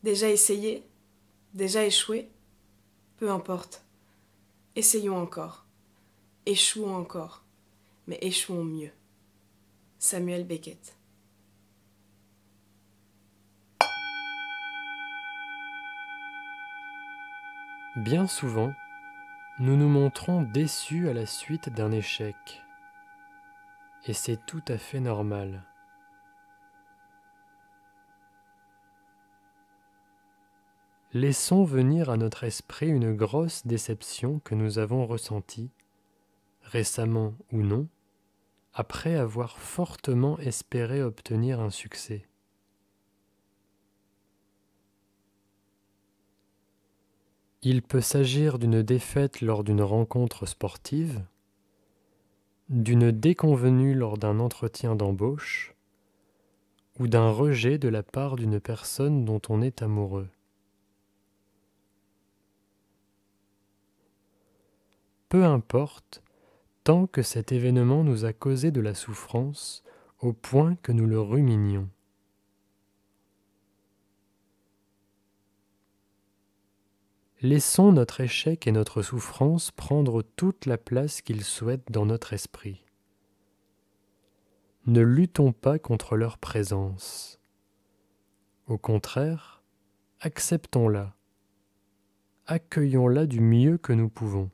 Déjà essayé, déjà échoué, peu importe. Essayons encore, échouons encore, mais échouons mieux. Samuel Beckett. Bien souvent, nous nous montrons déçus à la suite d'un échec. Et c'est tout à fait normal. Laissons venir à notre esprit une grosse déception que nous avons ressentie, récemment ou non, après avoir fortement espéré obtenir un succès. Il peut s'agir d'une défaite lors d'une rencontre sportive, d'une déconvenue lors d'un entretien d'embauche, ou d'un rejet de la part d'une personne dont on est amoureux. Peu importe, tant que cet événement nous a causé de la souffrance au point que nous le ruminions. Laissons notre échec et notre souffrance prendre toute la place qu'ils souhaitent dans notre esprit. Ne luttons pas contre leur présence. Au contraire, acceptons-la, accueillons-la du mieux que nous pouvons.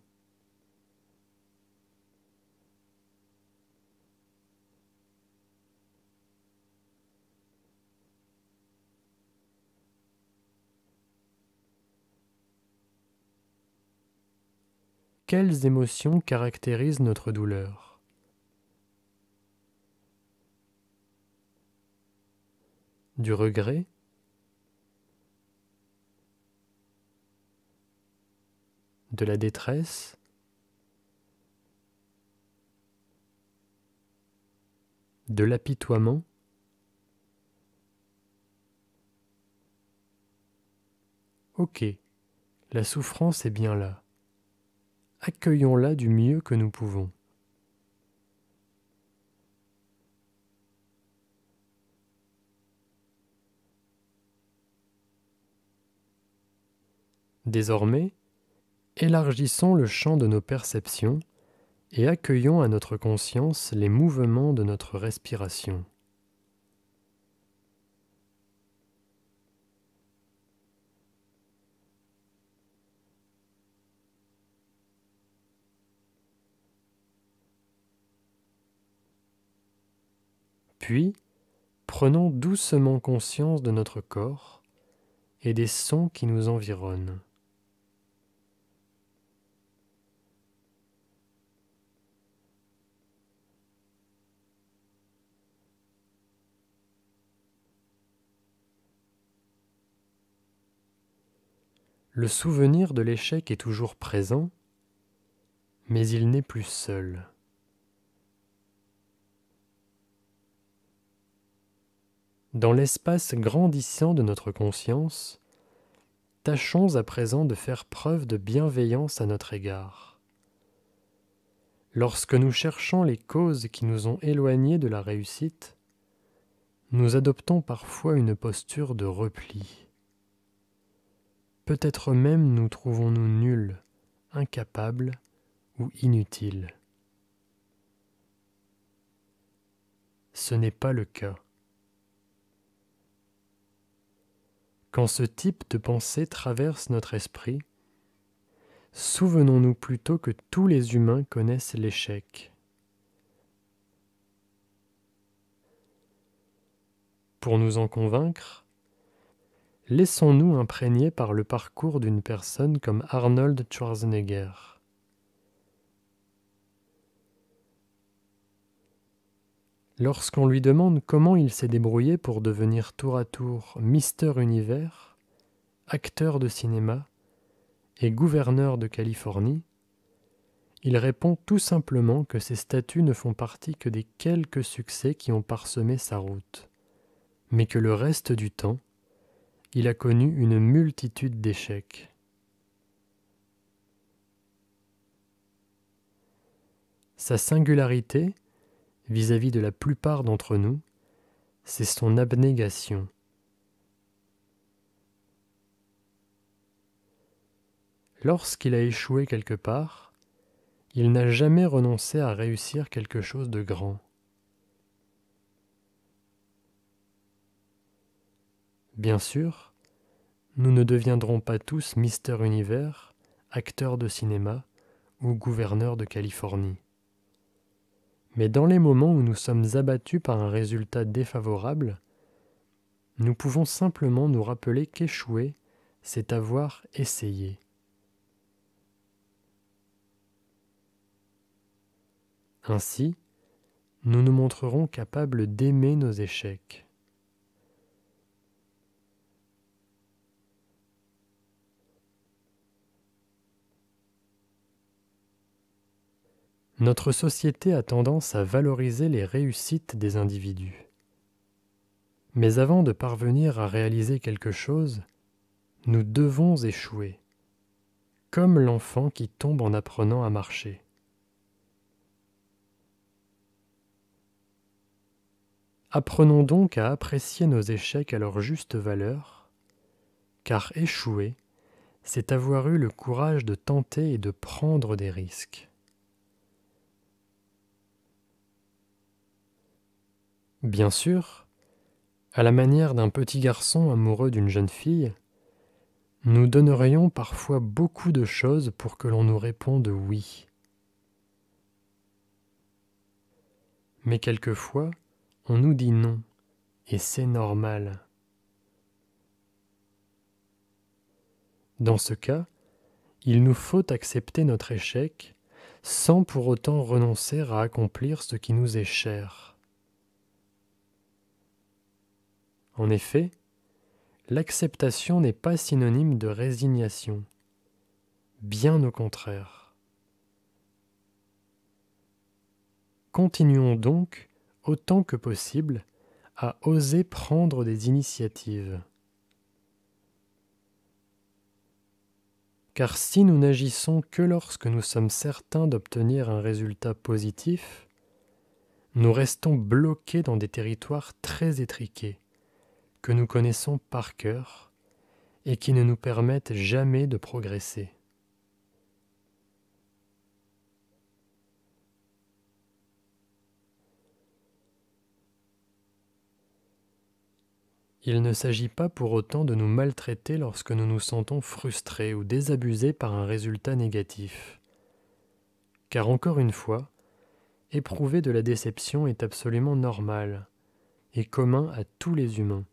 Quelles émotions caractérisent notre douleur? Du regret? De la détresse? De l'apitoiement? Ok, la souffrance est bien là. Accueillons-la du mieux que nous pouvons. Désormais, élargissons le champ de nos perceptions et accueillons à notre conscience les mouvements de notre respiration. Puis, prenons doucement conscience de notre corps et des sons qui nous environnent. Le souvenir de l'échec est toujours présent, mais il n'est plus seul. Dans l'espace grandissant de notre conscience, tâchons à présent de faire preuve de bienveillance à notre égard. Lorsque nous cherchons les causes qui nous ont éloignés de la réussite, nous adoptons parfois une posture de repli. Peut-être même nous trouvons-nous nuls, incapables ou inutiles. Ce n'est pas le cas. Quand ce type de pensée traverse notre esprit, souvenons-nous plutôt que tous les humains connaissent l'échec. Pour nous en convaincre, laissons-nous imprégner par le parcours d'une personne comme Arnold Schwarzenegger. Lorsqu'on lui demande comment il s'est débrouillé pour devenir tour à tour Mister Univers, acteur de cinéma et gouverneur de Californie, il répond tout simplement que ces statuts ne font partie que des quelques succès qui ont parsemé sa route, mais que le reste du temps, il a connu une multitude d'échecs. Sa singularité, vis-à-vis de la plupart d'entre nous, c'est son abnégation. Lorsqu'il a échoué quelque part, il n'a jamais renoncé à réussir quelque chose de grand. Bien sûr, nous ne deviendrons pas tous Mister Univers, acteurs de cinéma ou gouverneurs de Californie. Mais dans les moments où nous sommes abattus par un résultat défavorable, nous pouvons simplement nous rappeler qu'échouer, c'est avoir essayé. Ainsi, nous nous montrerons capables d'aimer nos échecs. Notre société a tendance à valoriser les réussites des individus. Mais avant de parvenir à réaliser quelque chose, nous devons échouer, comme l'enfant qui tombe en apprenant à marcher. Apprenons donc à apprécier nos échecs à leur juste valeur, car échouer, c'est avoir eu le courage de tenter et de prendre des risques. Bien sûr, à la manière d'un petit garçon amoureux d'une jeune fille, nous donnerions parfois beaucoup de choses pour que l'on nous réponde oui. Mais quelquefois, on nous dit non, et c'est normal. Dans ce cas, il nous faut accepter notre échec sans pour autant renoncer à accomplir ce qui nous est cher. En effet, l'acceptation n'est pas synonyme de résignation, bien au contraire. Continuons donc, autant que possible, à oser prendre des initiatives. Car si nous n'agissons que lorsque nous sommes certains d'obtenir un résultat positif, nous restons bloqués dans des territoires très étriqués, que nous connaissons par cœur et qui ne nous permettent jamais de progresser. Il ne s'agit pas pour autant de nous maltraiter lorsque nous nous sentons frustrés ou désabusés par un résultat négatif. Car encore une fois, éprouver de la déception est absolument normal et commun à tous les humains.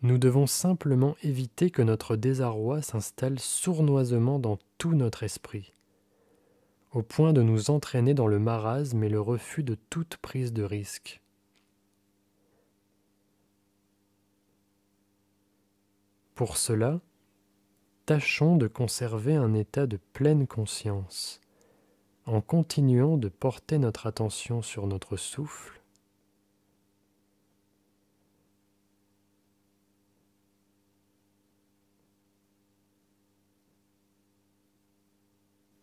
Nous devons simplement éviter que notre désarroi s'installe sournoisement dans tout notre esprit, au point de nous entraîner dans le marasme et le refus de toute prise de risque. Pour cela, tâchons de conserver un état de pleine conscience, en continuant de porter notre attention sur notre souffle,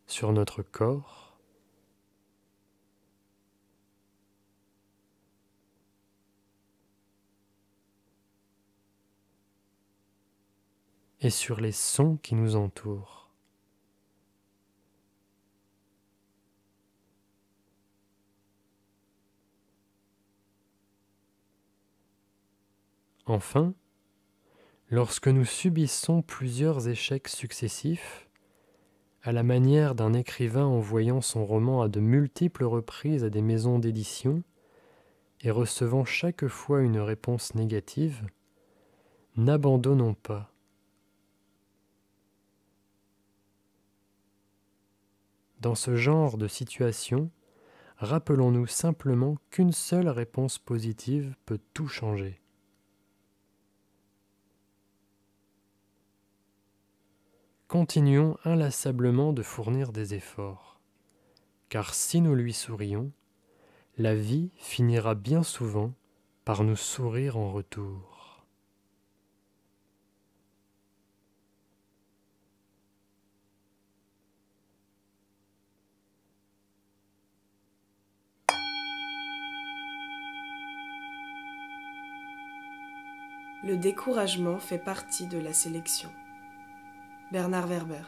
sur notre corps, et sur les sons qui nous entourent. Enfin, lorsque nous subissons plusieurs échecs successifs, à la manière d'un écrivain envoyant son roman à de multiples reprises à des maisons d'édition et recevant chaque fois une réponse négative, n'abandonnons pas. Dans ce genre de situation, rappelons-nous simplement qu'une seule réponse positive peut tout changer. Continuons inlassablement de fournir des efforts, car si nous lui sourions, la vie finira bien souvent par nous sourire en retour. Le découragement fait partie de la sélection. Bernard Werber.